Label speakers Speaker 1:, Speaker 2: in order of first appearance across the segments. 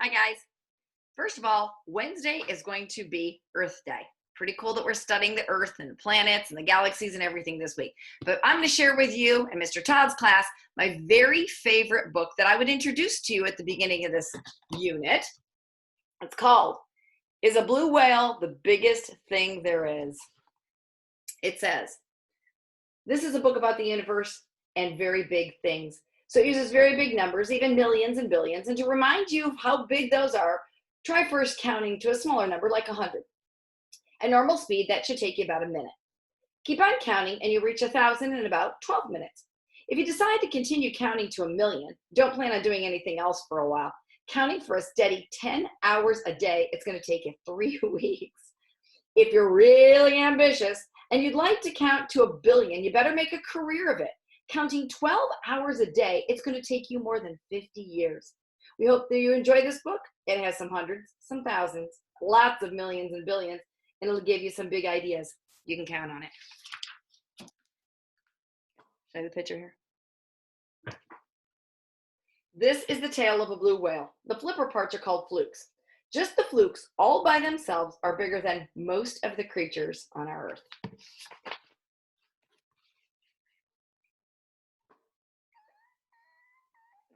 Speaker 1: Hi, guys. First of all, Wednesday is going to be Earth Day. Pretty cool that we're studying the Earth and the planets and the galaxies and everything this week. But I'm going to share with you and Mr. Todd's class my very favorite book that I would introduce to you at the beginning of this unit. It's called, Is a Blue Whale the Biggest Thing There Is? It says, this is a book about the universe and very big things. So it uses very big numbers, even millions and billions. And to remind you of how big those are, try first counting to a smaller number like 100. At normal speed, that should take you about a minute. Keep on counting and you'll reach 1,000 in about 12 minutes. If you decide to continue counting to 1,000,000, don't plan on doing anything else for a while. Counting for a steady 10 hours a day, it's going to take you 3 weeks. If you're really ambitious and you'd like to count to 1,000,000,000, you better make a career of it. Counting 12 hours a day, it's going to take you more than 50 years. We hope that you enjoy this book. It has some hundreds, some thousands, lots of millions and billions, and it'll give you some big ideas. You can count on it. Show you the picture here. This is the tail of a blue whale. The flipper parts are called flukes. Just the flukes, all by themselves, are bigger than most of the creatures on our Earth.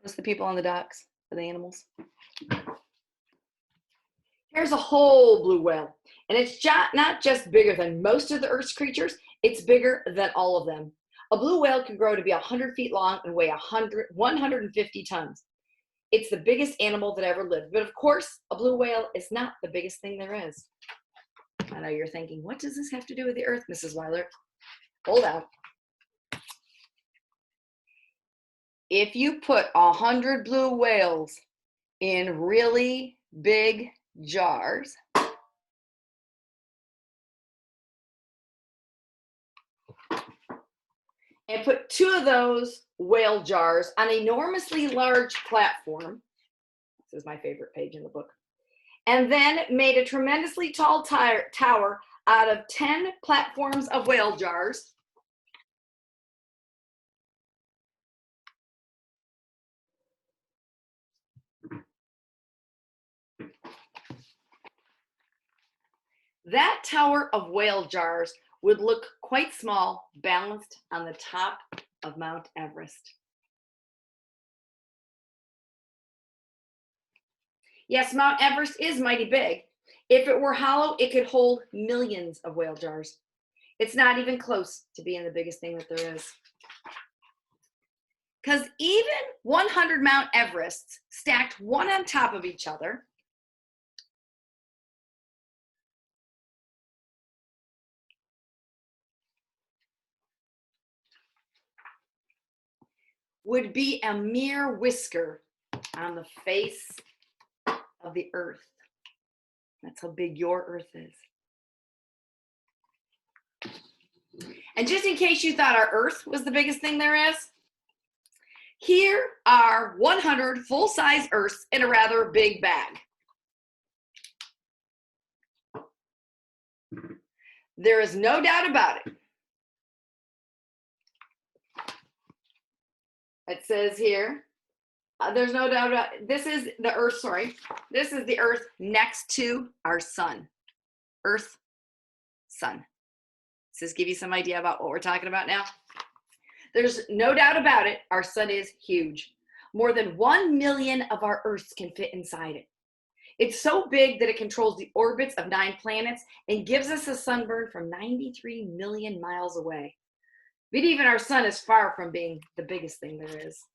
Speaker 1: Notice the people on the docks for the animals. Here's a whole blue whale, and it's not just bigger than most of the Earth's creatures, it's bigger than all of them. A blue whale can grow to be 100 feet long and weigh 150 tons. It's the biggest animal that ever lived, but of course, a blue whale is not the biggest thing there is. I know you're thinking, what does this have to do with the Earth, Mrs. Weilert? Hold on. If you put 100 blue whales in really big jars, and put 2 of those whale jars on an enormously large platform, this is my favorite page in the book, and then made a tremendously tall tower out of 10 platforms of whale jars, that tower of whale jars would look quite small, balanced on the top of Mount Everest. Yes, Mount Everest is mighty big. If it were hollow, it could hold millions of whale jars. It's not even close to being the biggest thing that there is. Because even 100 Mount Everests stacked one on top of each other would be a mere whisker on the face of the Earth. That's how big your Earth is. And just in case you thought our Earth was the biggest thing there is, here are 100 full-size Earths in a rather big bag. There is no doubt about it. It says here, there's no doubt about it. This is the Earth, sorry. This is the Earth next to our sun. Earth, sun. Does this give you some idea about what we're talking about now? There's no doubt about it, our sun is huge. More than 1,000,000 of our Earths can fit inside it. It's so big that it controls the orbits of 9 planets and gives us a sunburn from 93 million miles away. But even our sun is far from being the biggest thing there is.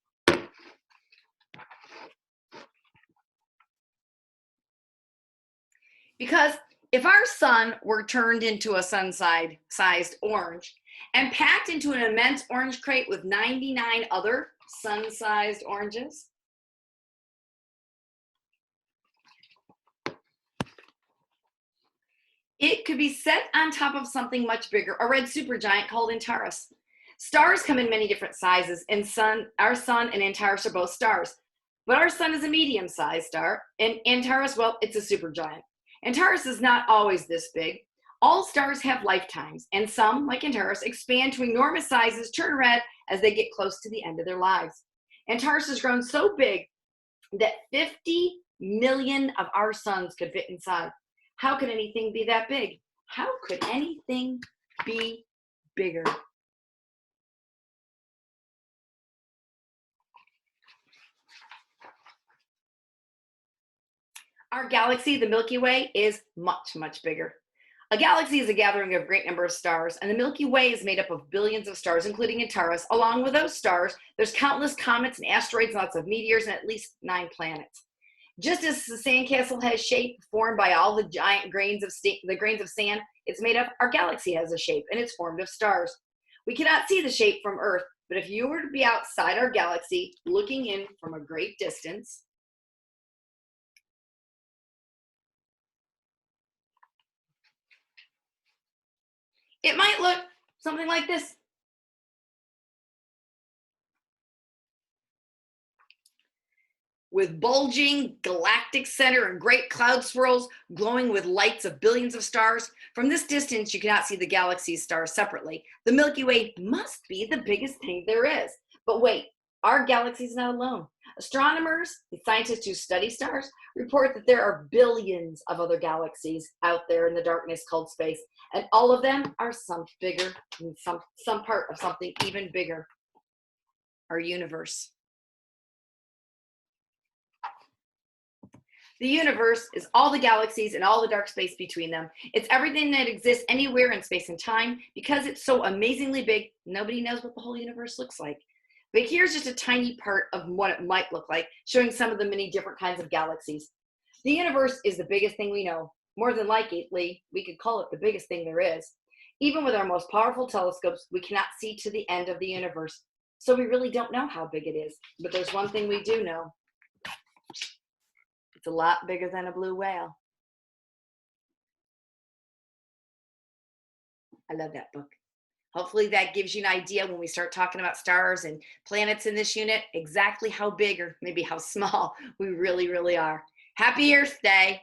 Speaker 1: Because if our sun were turned into a sun-sized orange and packed into an immense orange crate with 99 other sun-sized oranges, it could be set on top of something much bigger, a red supergiant called Antares. Stars come in many different sizes, and our sun and Antares are both stars. But our sun is a medium-sized star, and Antares, well, it's a supergiant. Antares is not always this big. All stars have lifetimes, and some, like Antares, expand to enormous sizes, turn red as they get close to the end of their lives. Antares has grown so big that 50 million of our suns could fit inside. How could anything be that big? How could anything be bigger? Our galaxy, the Milky Way, is much, much bigger. A galaxy is a gathering of a great number of stars, and the Milky Way is made up of billions of stars, including Antares. Along with those stars, there's countless comets and asteroids, and lots of meteors, and at least 9 planets. Just as the sandcastle has shape formed by all the giant grains of sand it's made of, our galaxy has a shape, and it's formed of stars. We cannot see the shape from Earth, but if you were to be outside our galaxy, looking in from a great distance, it might look something like this. With bulging galactic center and great cloud swirls glowing with lights of billions of stars. From this distance, you cannot see the galaxy's stars separately. The Milky Way must be the biggest thing there is. But wait, our galaxy is not alone. Astronomers, the scientists who study stars, report that there are billions of other galaxies out there in the darkness called space, and all of them are some bigger and some part of something even bigger, our universe. The universe is all the galaxies and all the dark space between them. It's everything that exists anywhere in space and time. Because it's so amazingly big, nobody knows what the whole universe looks like. But here's just a tiny part of what it might look like, showing some of the many different kinds of galaxies. The universe is the biggest thing we know. More than likely, we could call it the biggest thing there is. Even with our most powerful telescopes, we cannot see to the end of the universe. So we really don't know how big it is. But there's one thing we do know. It's a lot bigger than a blue whale. I love that book. Hopefully that gives you an idea when we start talking about stars and planets in this unit, exactly how big or maybe how small we really, really are. Happy Earth Day.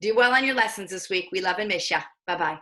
Speaker 1: Do well on your lessons this week. We love and miss ya. Bye-bye.